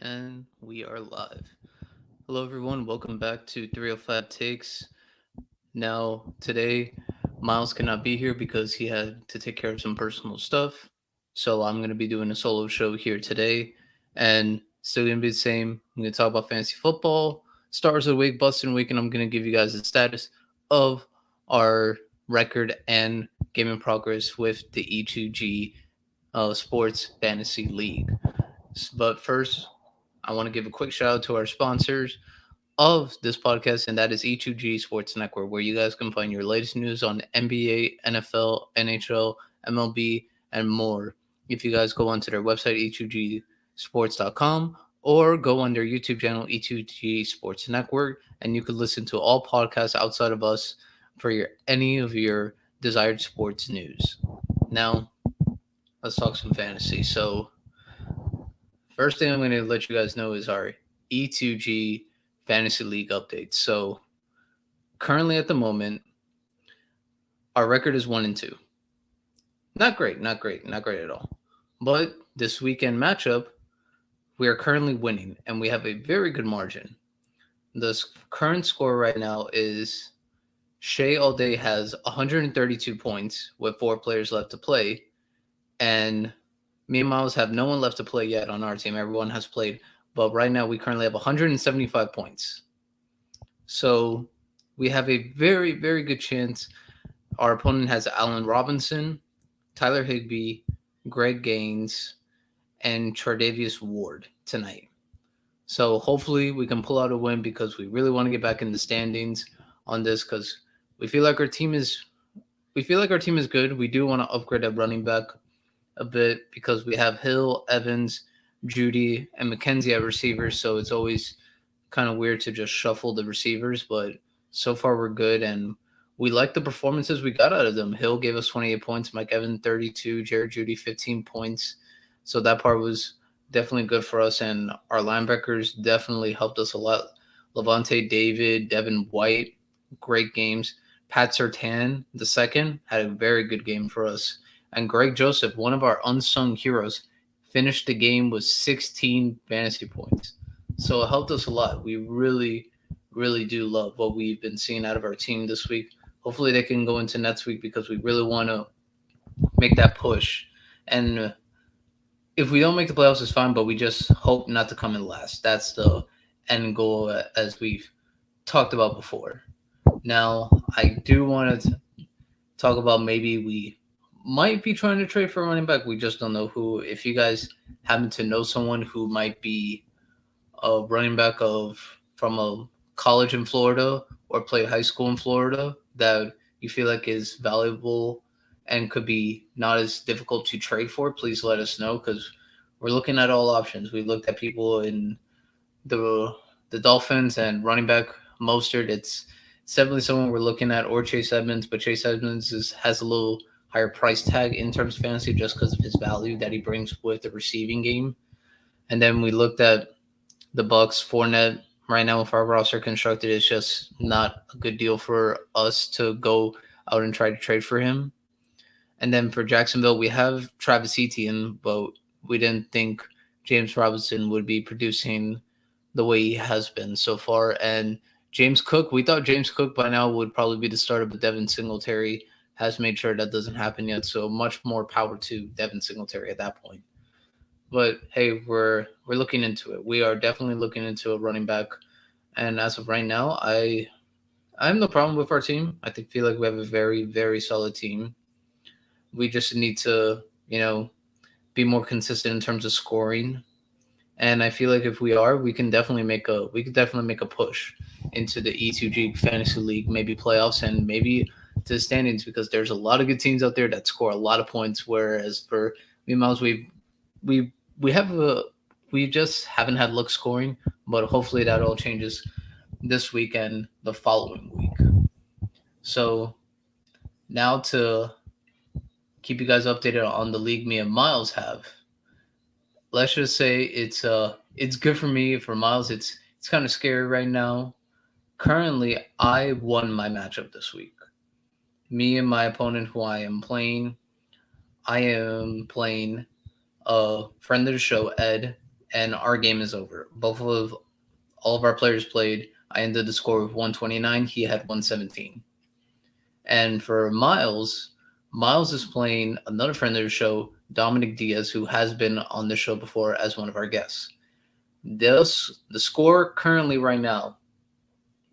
And we are live. Hello, everyone. Welcome back to 305 Takes. Now, today, Miles cannot be here because he had to take care of some personal stuff. So, I'm going to be doing a solo show here today. And still going to be the same. I'm going to talk about fantasy football, stars of the week, busting week, and I'm going to give you guys the status of our record and gaming progress with the E2G Sports Fantasy League. But first, I want to give a quick shout out to our sponsors of this podcast, and that is E2G Sports Network, where you guys can find your latest news on NBA, NFL, NHL, MLB, and more. If you guys go onto their website, e2gsports.com, or go on their YouTube channel, E2G Sports Network, and you could listen to all podcasts outside of us for any of your desired sports news. Now, let's talk some fantasy. So, first thing I'm going to let you guys know is our E2G Fantasy League update. So currently at the moment, our record is 1-2. Not great, not great at all. But this weekend matchup, we are currently winning, and we have a very good margin. The current score right now is Shea All Day has 132 points with 4 players left to play, and me and Miles have no one left to play yet on our team. Everyone has played, but right now we currently have 175 points. So we have a very, very good chance. Our opponent has Allen Robinson, Tyler Higbee, Greg Gaines, and Chardavius Ward tonight. So hopefully we can pull out a win because we really want to get back in the standings on this because we feel like our team is good. We do want to upgrade at running back a bit because we have Hill, Evans, Judy, and McKenzie at receivers. So it's always kind of weird to just shuffle the receivers, but so far we're good and we like the performances we got out of them. Hill gave us 28 points, Mike Evans 32, Jared Judy 15 points. So that part was definitely good for us, and our linebackers definitely helped us a lot. Levante David, Devin White, great games. Pat Sertan, the second, had a very good game for us. And Greg Joseph, one of our unsung heroes, finished the game with 16 fantasy points. So it helped us a lot. We really, really do love what we've been seeing out of our team this week. Hopefully they can go into next week because we really want to make that push. And if we don't make the playoffs, it's fine, but we just hope not to come in last. That's the end goal, as we've talked about before. Now, I do want to talk about maybe we might be trying to trade for a running back. We just don't know who. If you guys happen to know someone who might be a running back of from a college in Florida or played high school in Florida that you feel like is valuable and could be not as difficult to trade for, please let us know because we're looking at all options. We looked at people in the the Dolphins and running back Mostert. It's definitely someone we're looking at, or Chase Edmonds, but Chase Edmonds has a little higher price tag in terms of fantasy just because of his value that he brings with the receiving game. And then we looked at the Bucks. Fournette right now with our roster constructed is just not a good deal for us to go out and try to trade for him. And then for Jacksonville, we have Travis Etienne, but we didn't think James Robinson would be producing the way he has been so far. And James Cook, we thought James Cook by now would probably be the starter, but Devin Singletary has made sure that doesn't happen yet. So much more power to Devin Singletary at that point. But hey, we're looking into it. We are definitely looking into a running back. And as of right now, I have no problem with our team. I think feel like we have a very, very solid team. We just need to, be more consistent in terms of scoring. And I feel like if we are, we could definitely make a push into the E2G Fantasy League, maybe playoffs and maybe to the standings because there's a lot of good teams out there that score a lot of points. Whereas for me, Miles, we we have a we just haven't had luck scoring, but hopefully that all changes this week and the following week. So now to keep you guys updated on the league me and Miles have. Let's just say it's good for me. For Miles, it's kind of scary right now. Currently, I won my matchup this week. Me and my opponent, who I am playing a friend of the show, Ed. and our game is over. Both of all of our players played. I ended the score with 129. He had 117. And for Myles, Myles is playing another friend of the show, Dominic Diaz, who has been on the show before as one of our guests. The score currently right now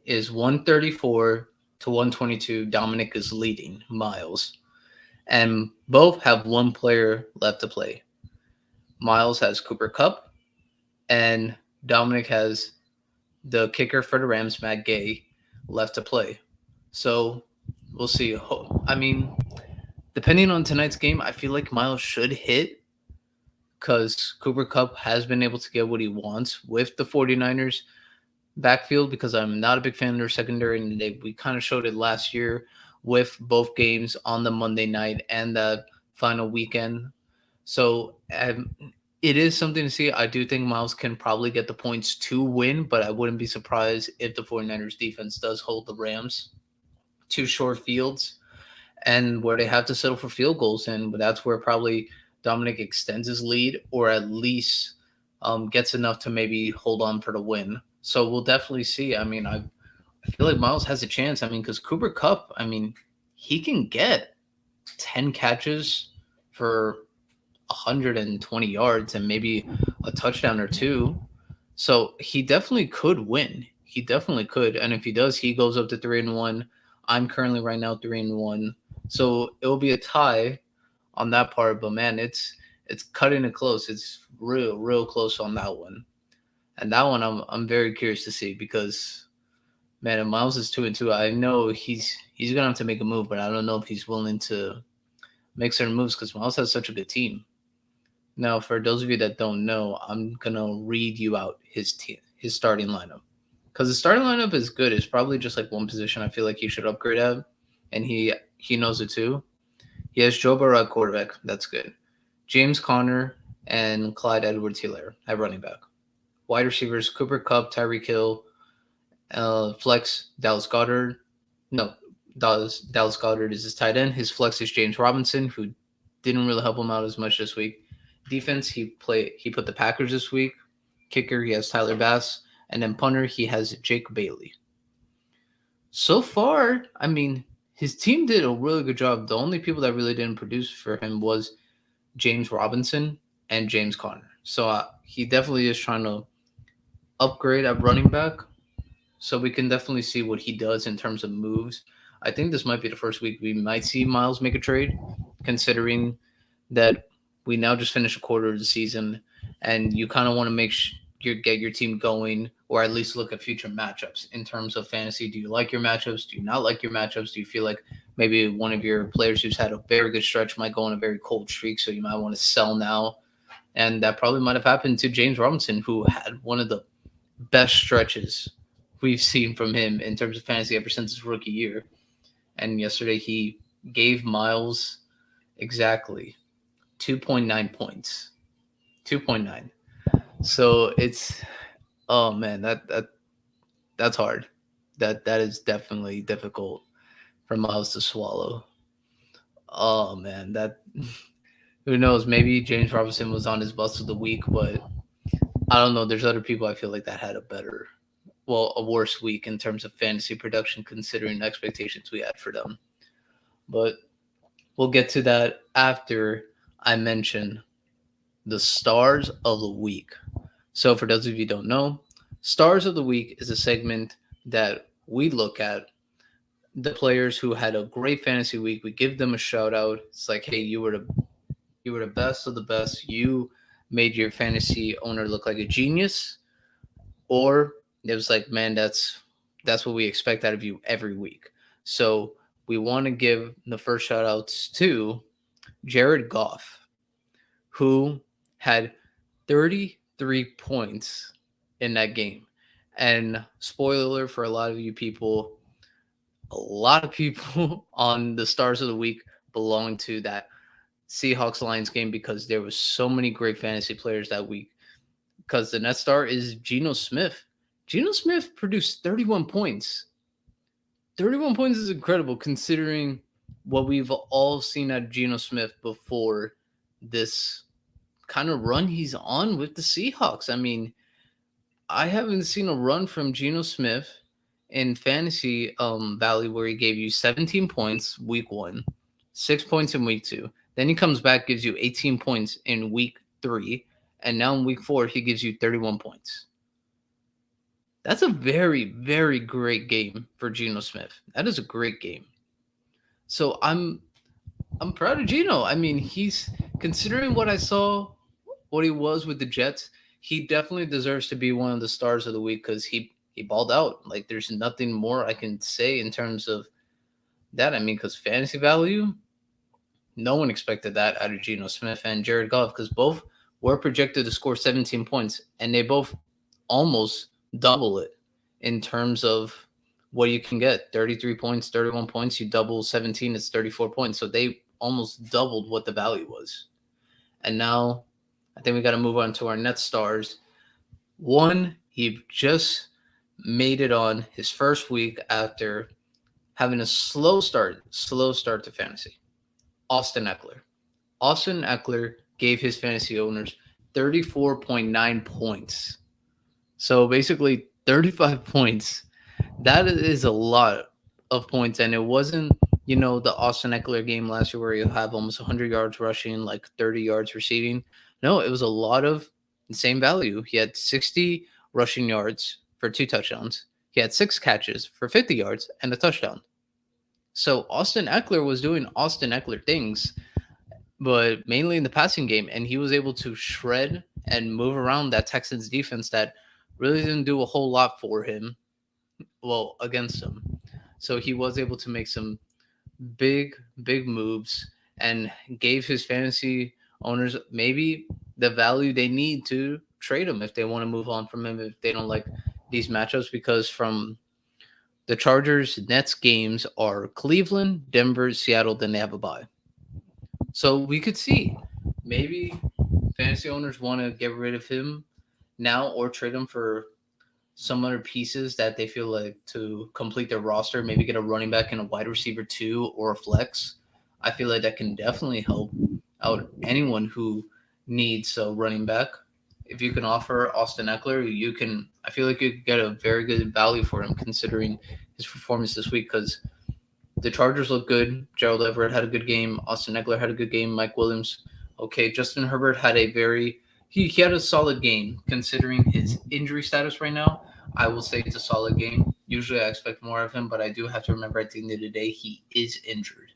is 134 to 122. Dominic is leading Myles. And both have one player left to play. Myles has Cooper Cup, and Dominic has the kicker for the Rams, Matt Gay, left to play. So we'll see. I mean, depending on tonight's game, I feel like Myles should hit because Cooper Cup has been able to get what he wants with the 49ers backfield because I'm not a big fan of their secondary, and we kind of showed it last year with both games on the Monday night and the final weekend. So it is something to see. I do think Myles can probably get the points to win, but I wouldn't be surprised if the 49ers defense does hold the Rams to short fields and where they have to settle for field goals. And that's where probably Dominic extends his lead or at least gets enough to maybe hold on for the win. So we'll definitely see. I mean, I feel like Myles has a chance. I mean, because Cooper Cup, I mean, he can get 10 catches for 120 yards and maybe a touchdown or two. So he definitely could win. He definitely could. And if he does, he goes up to 3-1. I'm currently right now 3-1. So it will be a tie on that part, but man, it's cutting it close. It's real close on that one. And that one I'm very curious to see because man, if Myles is 2-2, I know he's gonna have to make a move, but I don't know if he's willing to make certain moves because Myles has such a good team. Now, for those of you that don't know, I'm gonna read you out his starting lineup because the starting lineup is good. It's probably just like one position I feel like he should upgrade at, and he knows it too. He has Joe Burrow at quarterback. That's good. James Conner and Clyde Edwards-Helaire at running back. Wide receivers: Cooper Cup, Tyreek Hill, flex Dallas Goddard. No, Dallas Goddard is his tight end. His flex is James Robinson, who didn't really help him out as much this week. Defense, he put the Packers this week. Kicker, he has Tyler Bass, and then punter, he has Jake Bailey. So far, I mean, his team did a really good job. The only people that really didn't produce for him was James Robinson and James Conner. So he definitely is trying to upgrade at running back. So we can definitely see what he does in terms of moves. I think this might be the first week we might see Myles make a trade, considering that we now just finished a quarter of the season, and you kind of want to get your team going, or at least look at future matchups in terms of fantasy. Do you like your matchups? Do you not like your matchups? Do you feel like maybe one of your players who's had a very good stretch might go on a very cold streak, so you might want to sell now? And that probably might have happened to James Robinson, who had one of the best stretches we've seen from him in terms of fantasy ever since his rookie year. And yesterday he gave Myles exactly 2.9 points. 2.9. So it's oh man, that's hard. That is definitely difficult for Myles to swallow. Oh man, that who knows? Maybe James Robinson was on his bust of the week, but I don't know. There's other people I feel like that had a worse week in terms of fantasy production, considering the expectations we had for them. But we'll get to that after I mention the stars of the week. So, for those of you who don't know, stars of the week is a segment that we look at the players who had a great fantasy week. We give them a shout out. It's like, hey, you were the best of the best. You made your fantasy owner look like a genius. Or it was like, man, that's what we expect out of you every week. So we want to give the first shout outs to Jared Goff, who had 33 points in that game. And spoiler alert for a lot of you people, a lot of people on the stars of the week belong to that Seahawks Lions game because there was so many great fantasy players that week. Because the net star is Geno Smith. Geno Smith produced 31 points. 31 points is incredible considering what we've all seen at Geno Smith before this kind of run he's on with the Seahawks. I mean, I haven't seen a run from Geno Smith in fantasy Valley where he gave you 17 points week 1, 6 points in week 2. Then he comes back, gives you 18 points in week 3, and now in week 4 he gives you 31 points. That's a very, very great game for Geno Smith. That is a great game. So I'm proud of Geno. I mean, he's considering what I saw, what he was with the Jets. He definitely deserves to be one of the stars of the week because he balled out. Like, there's nothing more I can say in terms of that. I mean, because fantasy value, no one expected that out of Geno Smith and Jared Goff because both were projected to score 17 points, and they both almost double it in terms of what you can get. 33 points, 31 points, you double 17, it's 34 points. So they almost doubled what the value was. And now I think we got to move on to our net stars. One, he just made it on his first week after having a slow start to fantasy. Austin Eckler. Austin Eckler gave his fantasy owners 34.9 points. So basically 35 points. That is a lot of points. And it wasn't, the Austin Eckler game last year where you have almost 100 yards rushing, like 30 yards receiving. No, it was a lot of the same value. He had 60 rushing yards for 2 touchdowns. He had 6 catches for 50 yards and a touchdown. So Austin Eckler was doing Austin Eckler things, but mainly in the passing game. And he was able to shred and move around that Texans defense that really didn't do a whole lot for him, well, against him. So he was able to make some big, big moves and gave his fantasy owners maybe the value they need to trade him if they want to move on from him, if they don't like these matchups. Because from the Chargers Nets games are Cleveland, Denver, Seattle, then they have a bye. So we could see maybe fantasy owners want to get rid of him now or trade him for some other pieces that they feel like to complete their roster, maybe get a running back and a wide receiver 2 or a flex. I feel like that can definitely help out anyone who needs a running back. If you can offer Austin Eckler, I feel like you could get a very good value for him considering his performance this week because the Chargers look good. Gerald Everett had a good game. Austin Eckler had a good game. Mike Williams, okay. Justin Herbert had he had a solid game considering his injury status right now. I will say it's a solid game. Usually I expect more of him, but I do have to remember at the end of the day, he is injured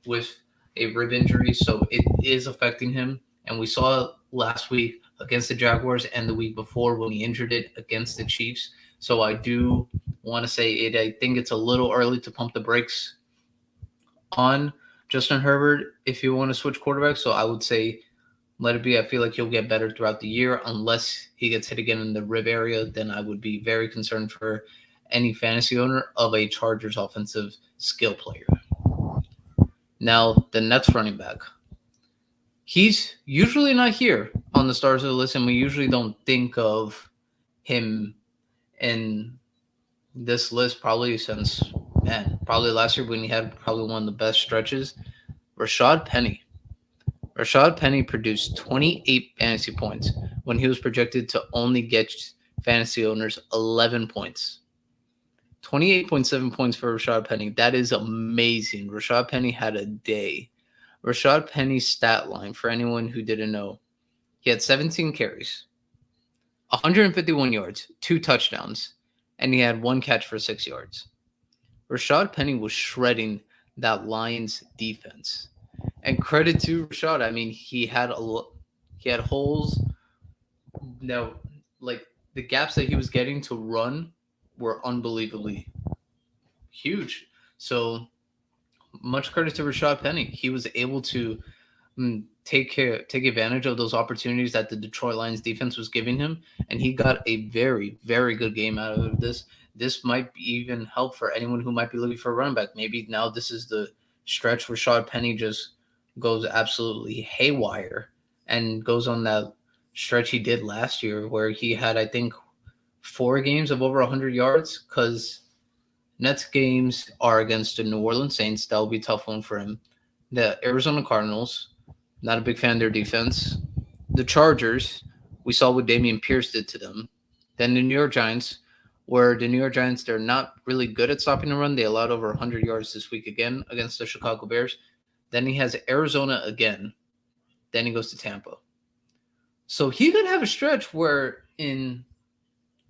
with a rib injury, so it is affecting him. And we saw last week against the Jaguars and the week before when he injured it against the Chiefs. So I do want to say it. I think it's a little early to pump the brakes on Justin Herbert if you want to switch quarterbacks. So I would say let it be. I feel like he'll get better throughout the year unless he gets hit again in the rib area. Then I would be very concerned for any fantasy owner of a Chargers offensive skill player. Now, the Nets running back. He's usually not here on the stars of the list, and we usually don't think of him in this list probably since, probably last year when he had probably one of the best stretches. Rashad Penny. Rashad Penny produced 28 fantasy points when he was projected to only get fantasy owners 11 points. 28.7 points for Rashad Penny. That is amazing. Rashad Penny had a day. Rashad Penny's stat line, for anyone who didn't know, he had 17 carries, 151 yards, 2 touchdowns, and he had 1 catch for 6 yards. Rashad Penny was shredding that Lions defense. And credit to Rashad. I mean, he had holes. Now, like the gaps that he was getting to run were unbelievably huge. So much credit to Rashad Penny. He was able to take advantage of those opportunities that the Detroit Lions defense was giving him, and he got a very, very good game out of this. This might even help for anyone who might be looking for a running back. Maybe now this is the stretch where Rashad Penny just goes absolutely haywire and goes on that stretch he did last year where he had, I think, 4 games of over 100 yards because Nets games are against the New Orleans Saints. That will be a tough one for him. The Arizona Cardinals, not a big fan of their defense. the Chargers, we saw what Damian Pierce did to them. Then the New York Giants, where the New York Giants, they're not really good at stopping the run. They allowed over 100 yards this week again against the Chicago Bears. Then he has Arizona again. Then he goes to Tampa. So he could have a stretch where in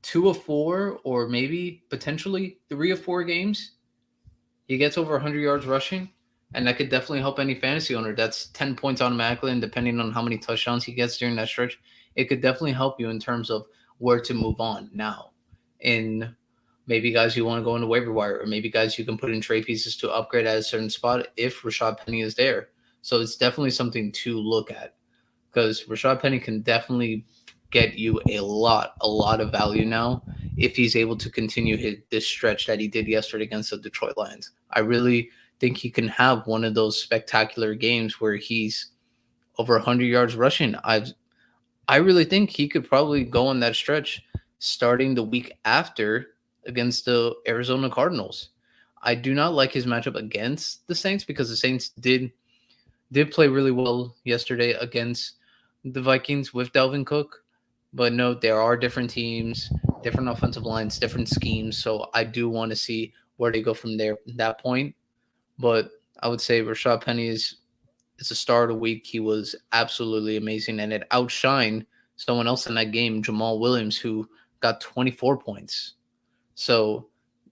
2 of 4 or maybe potentially 3 of 4 games, he gets over 100 yards rushing. And that could definitely help any fantasy owner. That's 10 points automatically. And depending on how many touchdowns he gets during that stretch, it could definitely help you in terms of where to move on now. In maybe guys you want to go in the waiver wire, or maybe guys you can put in trade pieces to upgrade at a certain spot if Rashad Penny is there. So it's definitely something to look at because Rashad Penny can definitely get you a lot of value now if he's able to continue this stretch that he did yesterday against the Detroit Lions. I really think he can have one of those spectacular games where he's over 100 yards rushing. I really think he could probably go on that stretch starting the week after against the Arizona Cardinals. I do not like his matchup against the Saints because the Saints did play really well yesterday against the Vikings with Dalvin Cook. But no, there are different teams, different offensive lines, different schemes. So I do want to see where they go from there at that point. But I would say Rashad Penny is a star of the week. He was absolutely amazing, and it outshined someone else in that game, Jamal Williams, who got 24 points. So,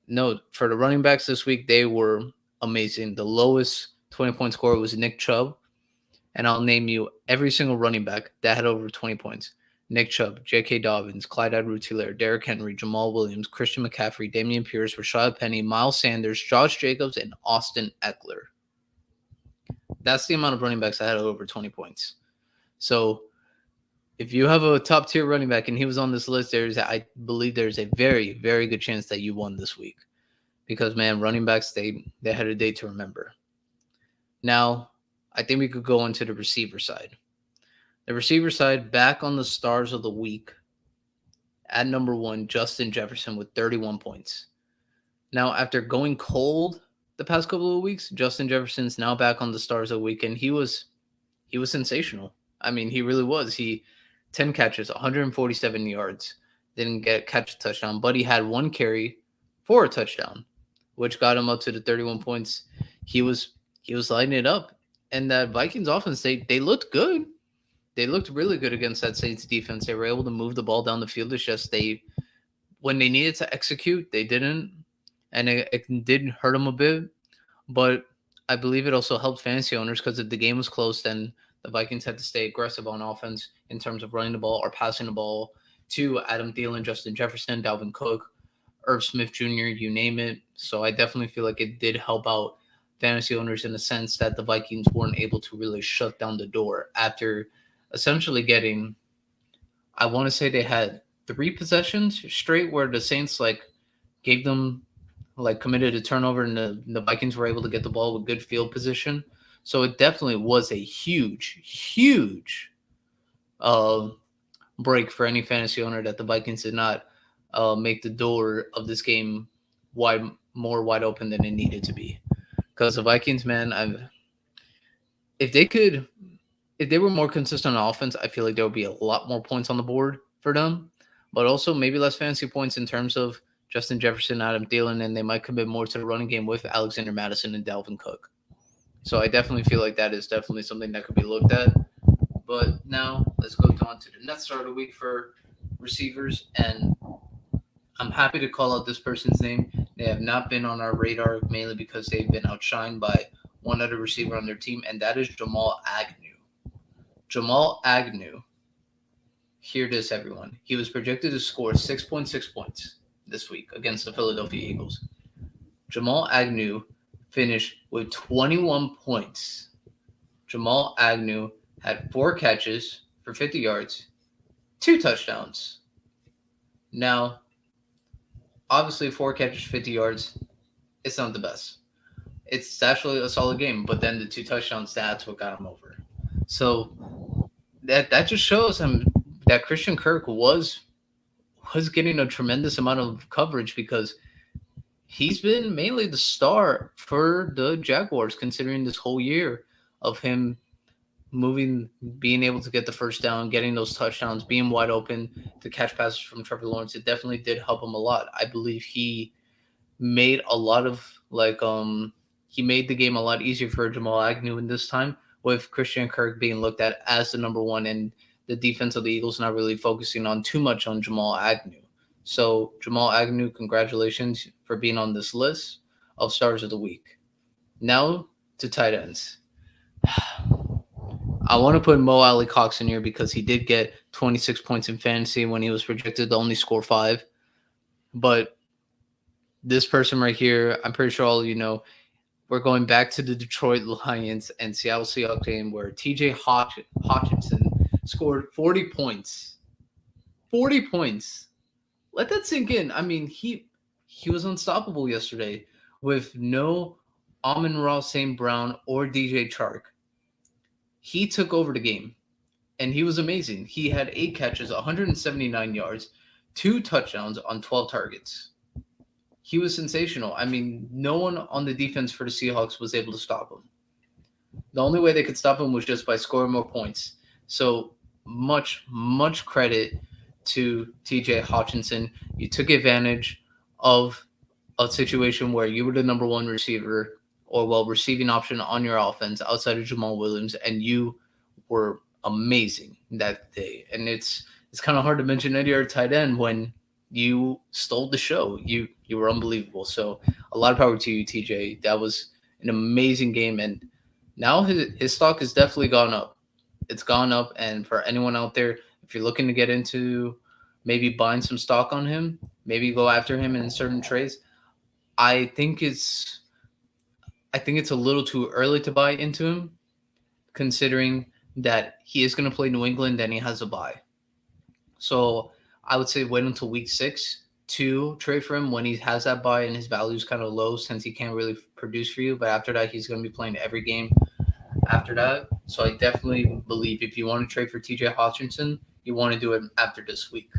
no, for the running backs this week, they were amazing. The lowest 20-point scorer was Nick Chubb, and I'll name you every single running back that had over 20 points. Nick Chubb, J.K. Dobbins, Clyde Edwards-Helaire, Derrick Henry, Jamal Williams, Christian McCaffrey, Damian Pierce, Rashad Penny, Miles Sanders, Josh Jacobs, and Austin Eckler. That's the amount of running backs that had over 20 points. So if you have a top tier running back and he was on this list, I believe there's a very, very good chance that you won this week. Because, man, running backs, they had a day to remember. Now, I think we could go into the receiver side. The receiver side, back on the stars of the week. At number 1, Justin Jefferson with 31 points. Now, after going cold the past couple of weeks, Justin Jefferson's now back on the stars of the week, and he was sensational. I mean, he really was. He 10 catches, 147 yards, didn't catch a touchdown, but he had 1 carry for a touchdown, which got him up to the 31 points. He was lighting it up, and that Vikings offense, they looked good. They looked really good against that Saints defense. They were able to move the ball down the field. It's just when they needed to execute, they didn't, and it did hurt them a bit. But I believe it also helped fantasy owners because if the game was close, then the Vikings had to stay aggressive on offense in terms of running the ball or passing the ball to Adam Thielen, Justin Jefferson, Dalvin Cook, Irv Smith Jr., you name it. So I definitely feel like it did help out fantasy owners in the sense that the Vikings weren't able to really shut down the door after essentially getting, I want to say they had 3 possessions straight where the Saints gave them committed a turnover and the Vikings were able to get the ball with good field position. So it definitely was a huge break for any fantasy owner that the Vikings did not make the door of this game more wide open than it needed to be. Because the Vikings, man, if they were more consistent on offense, I feel like there would be a lot more points on the board for them. But also maybe less fancy points in terms of Justin Jefferson, Adam Thielen, and they might commit more to the running game with Alexander Mattison and Dalvin Cook. So I definitely feel like that is definitely something that could be looked at. But now let's go on to the next start of the week for receivers. And I'm happy to call out this person's name. They have not been on our radar mainly because they've been outshined by one other receiver on their team, and that is Jamal Agnew. Jamal Agnew, hear this, everyone. He was projected to score 6.6 points this week against the Philadelphia Eagles. Jamal Agnew finished with 21 points. Jamal Agnew had 4 catches for 50 yards, 2 touchdowns. Now, obviously 4 catches, 50 yards, it's not the best. It's actually a solid game, but then the 2 touchdowns, that's what got him over. So that just shows him that Christian Kirk was getting a tremendous amount of coverage because he's been mainly the star for the Jaguars considering this whole year of him moving, being able to get the first down, getting those touchdowns, being wide open to catch passes from Trevor Lawrence, it definitely did help him a lot. I believe made a lot of he made the game a lot easier for Jamal Agnew in this time with Christian Kirk being looked at as the number one and the defense of the Eagles not really focusing on too much on Jamal Agnew. So Jamal Agnew, congratulations for being on this list of stars of the week. Now to tight ends. I want to put Mo Alley Cox in here because he did get 26 points in fantasy when he was projected to only score 5. But this person right here, I'm pretty sure all of you know, we're going back to the Detroit Lions and Seattle Seahawks game where TJ Hawkinson scored 40 points. 40 points. Let that sink in. I mean, he was unstoppable yesterday with no Amon-Ra St. Brown or DJ Chark. He took over the game and he was amazing. He had 8 catches, 179 yards, 2 touchdowns on 12 targets. He was sensational. I mean, no one on the defense for the Seahawks was able to stop him. The only way they could stop him was just by scoring more points. So much credit to TJ Hawkinson. You took advantage of a situation where you were the number one receiver or receiving option on your offense outside of Jamal Williams, and you were amazing that day. And it's kind of hard to mention any other tight end when you stole the show. You were unbelievable. So a lot of power to you, TJ. That was an amazing game, and now his stock has definitely gone up. It's gone up, and for anyone out there, if you're looking to get into maybe buying some stock on him, maybe go after him in certain trades. I think it's I think it's a little too early to buy into him, considering that he is going to play New England and he has a bye. So I would say wait until week 6 to trade for him when he has that bye and his value is kind of low since he can't really produce for you. But after that, he's going to be playing every game after that. So I definitely believe if you want to trade for TJ Hawkinson, you want to do it after this week.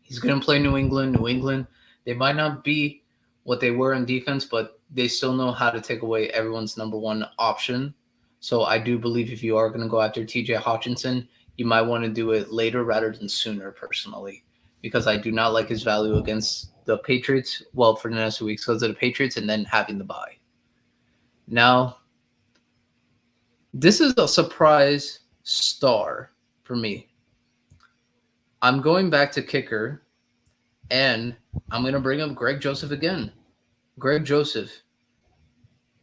He's going to play New England. New England, they might not be what they were in defense, but they still know how to take away everyone's number one option. So I do believe if you are going to go after TJ Hawkinson, you might want to do it later rather than sooner, personally, because I do not like his value against the Patriots. Well, for the next 2 weeks because of the Patriots and then having the bye. Now, this is a surprise star for me. I'm going back to kicker, and I'm going to bring up Greg Joseph again. Greg Joseph.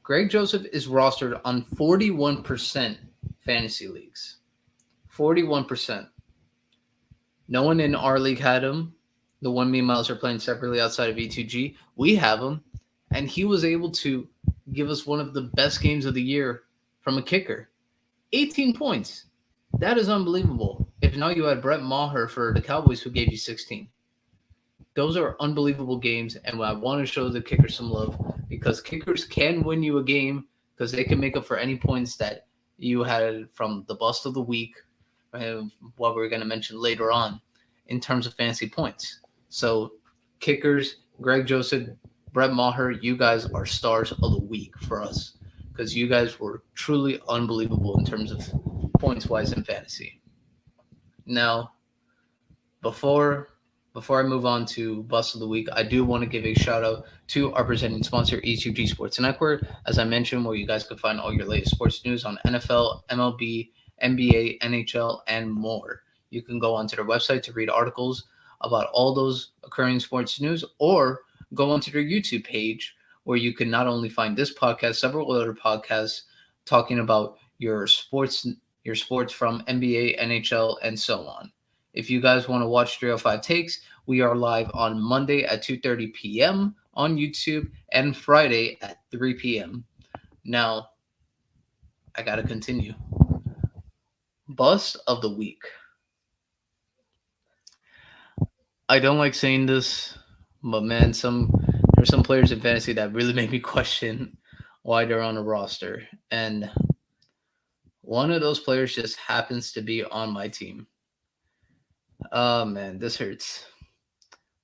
Greg Joseph is rostered on 41% fantasy leagues. 41%. No one in our league had him. The one me and Myles are playing separately outside of E2G. We have him, and he was able to give us one of the best games of the year from a kicker. 18 points. That is unbelievable. If not, you had Brett Maher for the Cowboys who gave you 16. Those are unbelievable games, and I want to show the kickers some love because kickers can win you a game because they can make up for any points that you had from the bust of the week, what we're going to mention later on in terms of fantasy points. So kickers, Greg Joseph, Brett Maher, you guys are stars of the week for us because you guys were truly unbelievable in terms of points-wise in fantasy. Now, before I move on to Bust of the Week, I do want to give a shout out to our presenting sponsor, E2G Sports Network. As I mentioned, where you guys can find all your latest sports news on NFL, MLB, NBA, NHL, and more. You can go onto their website to read articles about all those occurring sports news, or go onto their YouTube page where you can not only find this podcast, several other podcasts talking about your sports from NBA, NHL, and so on. If you guys want to watch 305 Takes, we are live on Monday at 2:30 p.m. on YouTube and Friday at 3 p.m. Now, I got to continue. Bust of the Week. I don't like saying this, but man, there's some players in fantasy that really make me question why they're on a roster. And one of those players just happens to be on my team. Oh man, this hurts.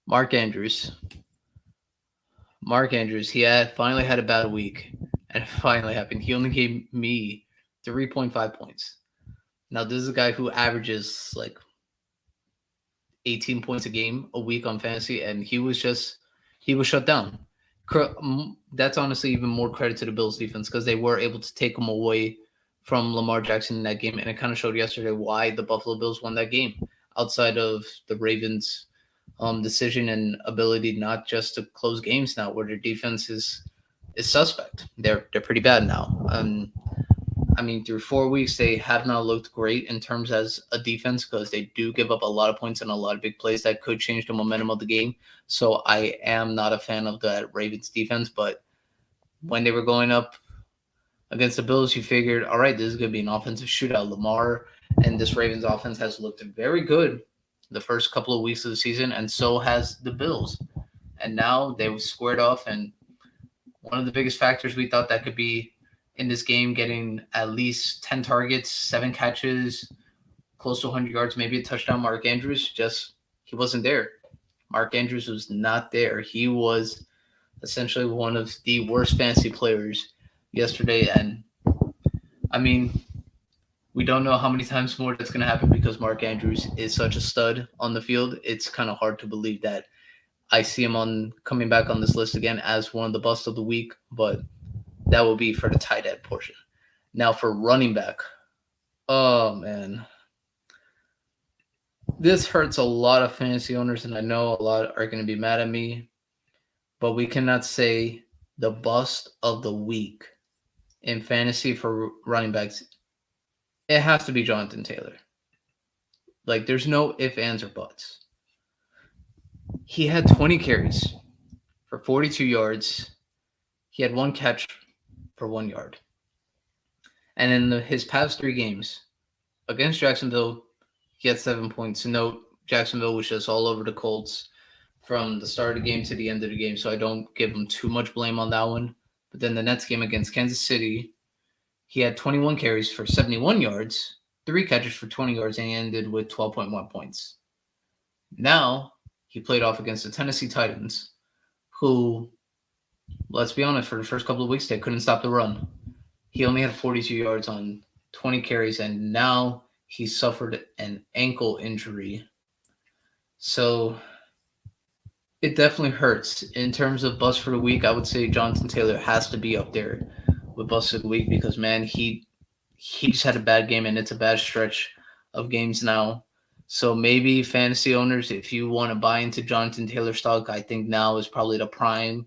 Mark Andrews. He finally had a bad week, and it finally happened. He only gave me 3.5 points. Now, this is a guy who averages like 18 points a game a week on fantasy, and he was shut down. That's honestly even more credit to the Bills defense because they were able to take him away from Lamar Jackson in that game, and it kind of showed yesterday why the Buffalo Bills won that game. Outside of the Ravens' decision and ability not just to close games now, where their defense is suspect. They're pretty bad now. I mean, through 4 weeks, they have not looked great in terms as a defense because they do give up a lot of points and a lot of big plays that could change the momentum of the game. So I am not a fan of that Ravens defense. But when they were going up against the Bills, you figured, all right, this is going to be an offensive shootout. Lamar and this Ravens offense has looked very good the first couple of weeks of the season, and so has the Bills. And now they've squared off, and one of the biggest factors we thought that could be in this game, getting at least 10 targets, 7 catches, close to 100 yards, maybe a touchdown. Mark Andrews, he wasn't there. Mark Andrews was not there. He was essentially one of the worst fantasy players yesterday. And I mean, we don't know how many times more that's going to happen because Mark Andrews is such a stud on the field. It's kind of hard to believe that I see him on coming back on this list again as one of the busts of the week, but that will be for the tight end portion. Now for running back, oh man, this hurts a lot of fantasy owners, and I know a lot are going to be mad at me, but we cannot say the bust of the week in fantasy for running backs. It has to be Jonathan Taylor. Like, there's no ifs, ands, or buts. He had 20 carries for 42 yards. He had 1 catch for 1 yard. And in his past 3 games against Jacksonville, he had 7 points. Note, Jacksonville was just all over the Colts from the start of the game to the end of the game, so I don't give him too much blame on that one. But then the next game against Kansas City, he had 21 carries for 71 yards, 3 catches for 20 yards, and he ended with 12.1 points. Now, he played off against the Tennessee Titans, who, let's be honest, for the first couple of weeks, they couldn't stop the run. He only had 42 yards on 20 carries, and now he suffered an ankle injury. So it definitely hurts. In terms of bust for the week, I would say Jonathan Taylor has to be up there with bust of the week because, man, he just had a bad game, and it's a bad stretch of games now. So maybe fantasy owners, if you want to buy into Jonathan Taylor stock, I think now is probably the prime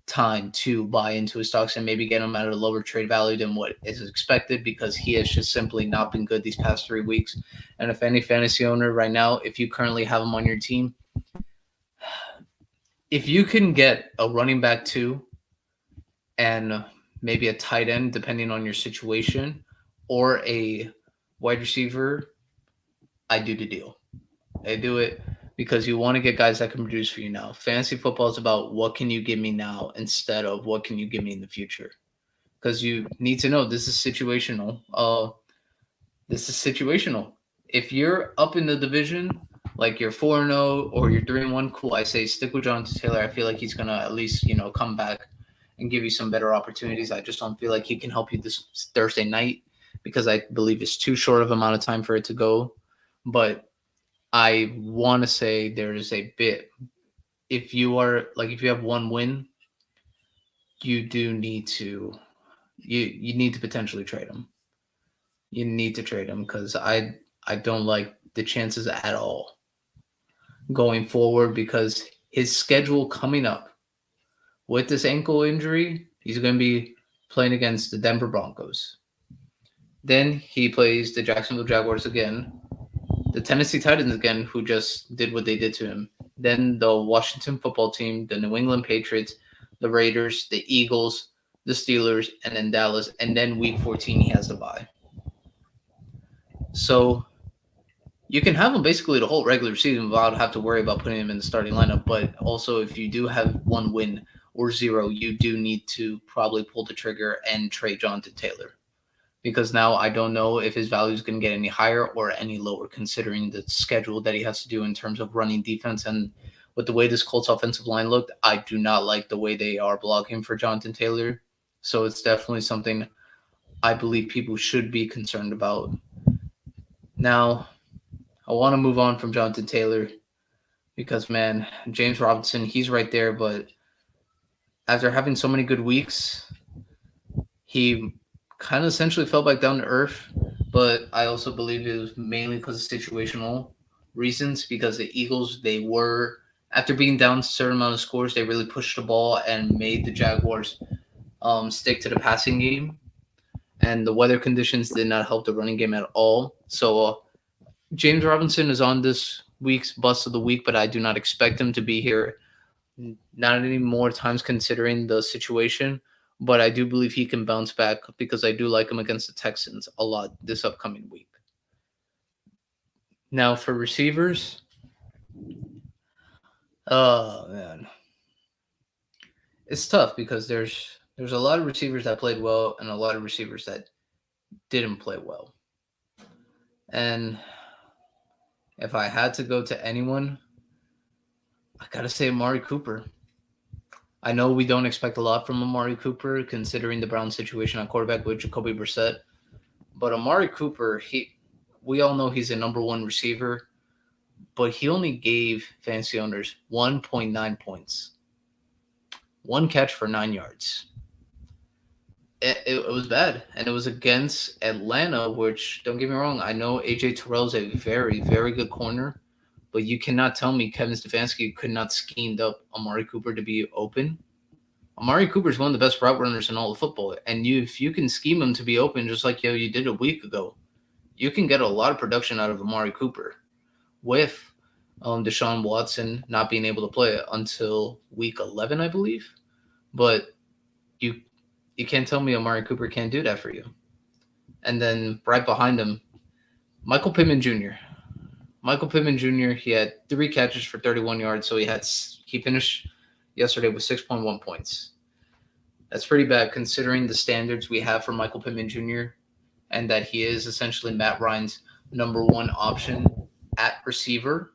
time to buy into his stocks and maybe get him at a lower trade value than what is expected because he has just simply not been good these past 3 weeks. And if any fantasy owner right now, if you currently have him on your team, if you can get a running back too and maybe a tight end, depending on your situation, or a wide receiver, I do the deal. I do it because you want to get guys that can produce for you now. Fantasy football is about what can you give me now instead of what can you give me in the future. Because you need to know this is situational. This is situational. If you're up in the division, like you're 4-0 or you're 3-1, cool. I say stick with Jonathan Taylor. I feel like he's gonna at least come back and give you some better opportunities. I just don't feel like he can help you this Thursday night because I believe it's too short of amount of time for it to go. But I want to say there is a bit. If you have 1 win, you do need to you need to potentially trade him. You need to trade him because I don't like the chances at all going forward because his schedule coming up with this ankle injury, he's going to be playing against the Denver Broncos. Then he plays the Jacksonville Jaguars again, the Tennessee Titans again, who just did what they did to him. Then the Washington football team, the New England Patriots, the Raiders, the Eagles, the Steelers, and then Dallas. And then week 14, he has to bye. So you can have him basically the whole regular season without have to worry about putting him in the starting lineup. But also, if you do have 1 win or 0, you do need to probably pull the trigger and trade Jonathan Taylor. Because now I don't know if his value is going to get any higher or any lower, considering the schedule that he has to do in terms of running defense. And with the way this Colts offensive line looked, I do not like the way they are blocking for Jonathan Taylor. So it's definitely something I believe people should be concerned about. Now, I want to move on from Jonathan Taylor because, man, James Robinson, he's right there. But after having so many good weeks, he kind of essentially fell back down to earth. But I also believe it was mainly because of situational reasons. Because the Eagles, they were after being down a certain amount of scores, they really pushed the ball and made the Jaguars stick to the passing game. And the weather conditions did not help the running game at all. So James Robinson is on this week's bust of the week, but I do not expect him to be here. Not any more times considering the situation, but I do believe he can bounce back because I do like him against the Texans a lot this upcoming week. Now for receivers, oh man, it's tough because there's a lot of receivers that played well and a lot of receivers that didn't play well. And if I had to go to anyone, I gotta say Amari Cooper. I know we don't expect a lot from Amari Cooper considering the Brown situation on quarterback with Jacoby Brissett, but Amari Cooper, we all know he's a number one receiver, but he only gave fantasy owners 1.9 points, one catch for 9 yards. It was bad, and it was against Atlanta, which don't get me wrong, I know AJ Terrell is a very, very good corner, but you cannot tell me Kevin Stefanski could not schemed up Amari Cooper to be open. Amari Cooper is one of the best route runners in all of football, and if you can scheme him to be open just like you did a week ago, you can get a lot of production out of Amari Cooper. With Deshaun Watson not being able to play until week 11, I believe, but you you can't tell me Amari Cooper can't do that for you. And then right behind him, Michael Pittman Jr. Michael Pittman Jr. He had 3 catches for 31 yards, so he finished yesterday with 6.1 points. That's pretty bad considering the standards we have for Michael Pittman Jr. and that he is essentially Matt Ryan's number one option at receiver.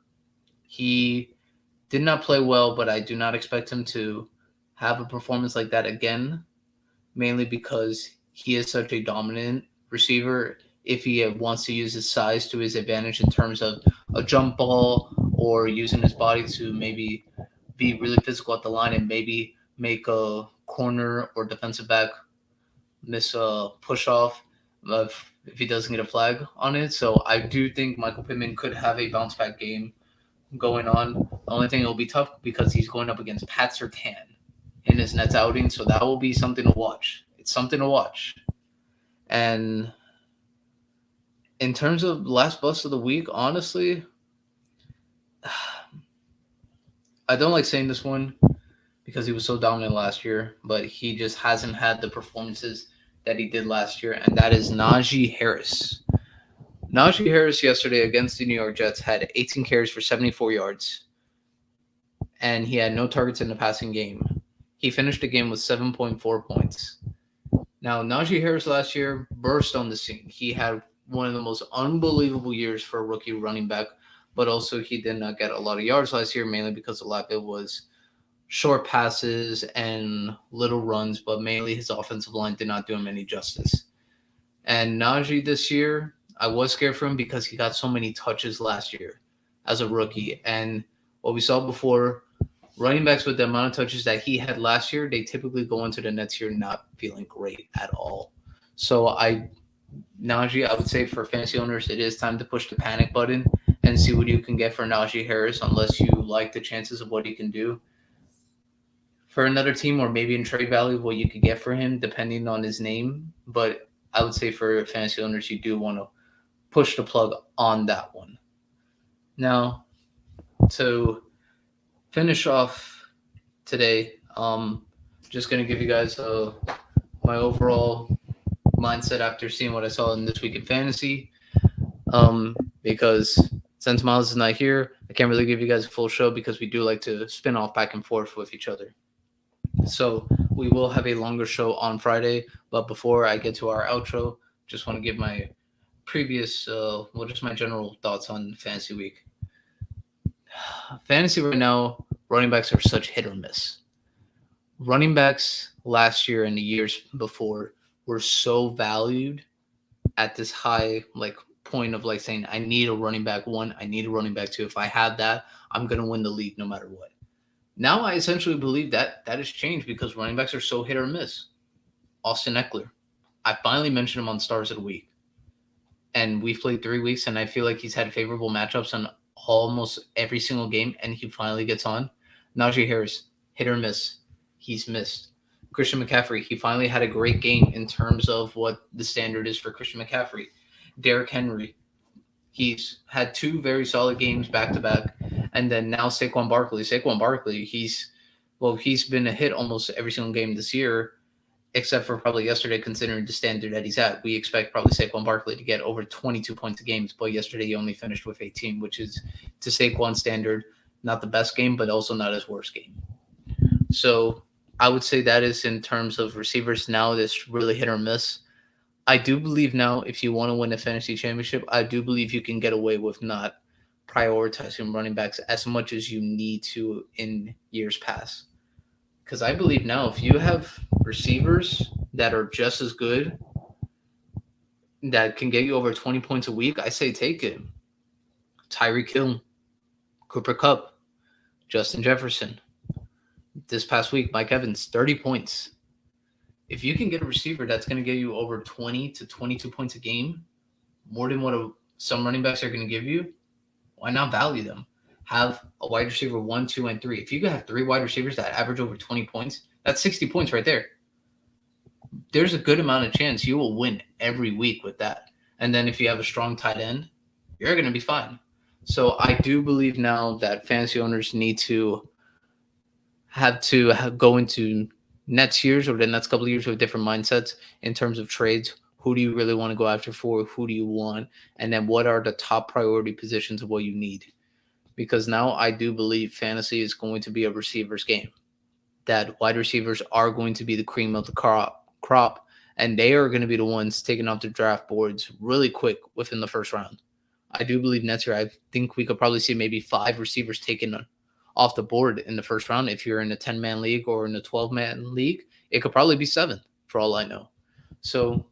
He did not play well, but I do not expect him to have a performance like that again, mainly because he is such a dominant receiver. If he wants to use his size to his advantage in terms of a jump ball or using his body to maybe be really physical at the line and maybe make a corner or defensive back miss a push off if he doesn't get a flag on it. So I do think Michael Pittman could have a bounce back game going on. The only thing it will be tough because he's going up against Pat Surtain in his Nets outing, so that will be something to watch. It's something to watch. And in terms of last bust of the week, honestly, I don't like saying this one because he was so dominant last year, but he just hasn't had the performances that he did last year, and that is Najee Harris. Najee Harris yesterday against the New York Jets had 18 carries for 74 yards, and he had no targets in the passing game. He finished the game with 7.4 points. Now, Najee Harris last year burst on the scene. He had one of the most unbelievable years for a rookie running back, but also he did not get a lot of yards last year, mainly because a lot of it was short passes and little runs, but mainly his offensive line did not do him any justice. And Najee this year, I was scared for him because he got so many touches last year as a rookie. And what we saw before, running backs with the amount of touches that he had last year, they typically go into the next year not feeling great at all. So Najee, I would say for fantasy owners, it is time to push the panic button and see what you can get for Najee Harris, unless you like the chances of what he can do for another team, or maybe in trade value, what you could get for him, depending on his name. But I would say for fantasy owners, you do want to push the plug on that one. Now, to finish off today, just going to give you guys my overall mindset after seeing what I saw in this week in fantasy. Because since Myles is not here, I can't really give you guys a full show because we do like to spin off back and forth with each other. So we will have a longer show on Friday. But before I get to our outro, just want to give my previous, just my general thoughts on fantasy week. Fantasy right now, running backs are such hit or miss. Running backs last year and the years before were so valued at this high point of saying I need a running back one, I need a running back two. If I have that, I'm gonna win the league no matter what. Now I essentially believe that that has changed because running backs are so hit or miss. Austin Eckler, I finally mentioned him on Stars of the Week, and we've played 3 weeks, and I feel like he's had favorable matchups on almost every single game, and he finally gets on. Najee Harris, hit or miss, he's missed. Christian McCaffrey, he finally had a great game in terms of what the standard is for Christian McCaffrey. Derrick Henry, he's had two very solid games back to back, and then now Saquon Barkley. Saquon Barkley, he's been a hit almost every single game this year, except for probably yesterday, considering the standard that he's at. We expect probably Saquon Barkley to get over 22 points a game, but yesterday he only finished with 18, which is, to Saquon standard, not the best game, but also not his worst game. So I would say that is in terms of receivers now, this really hit or miss. I do believe now, if you want to win a fantasy championship, I do believe you can get away with not prioritizing running backs as much as you need to in years past. Because I believe now, if you have receivers that are just as good, that can get you over 20 points a week, I say take it. Tyreek Hill, Cooper Kupp, Justin Jefferson. This past week, Mike Evans, 30 points. If you can get a receiver that's going to get you over 20 to 22 points a game, more than what some running backs are going to give you, why not value them? Have a wide receiver 1, 2, and 3. If you could have 3 wide receivers that average over 20 points, that's 60 points right there. There's a good amount of chance you will win every week with that. And then if you have a strong tight end, you're going to be fine. So I do believe now that fantasy owners need to go into next years or the next couple of years with different mindsets in terms of trades. Who do you really want to go after for? Who do you want? And then what are the top priority positions of what you need? Because now I do believe fantasy is going to be a receiver's game. That wide receivers are going to be the cream of the crop, and they are going to be the ones taking off the draft boards really quick within the first round. I do believe next year, I think we could probably see maybe 5 receivers taken off the board in the first round. If you're in a 10-man league or in a 12-man league, it could probably be 7 for all I know. So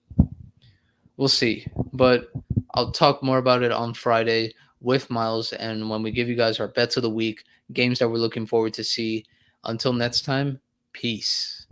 we'll see. But I'll talk more about it on Friday with Myles, and when we give you guys our bets of the week, games that we're looking forward to see. Until next time, peace.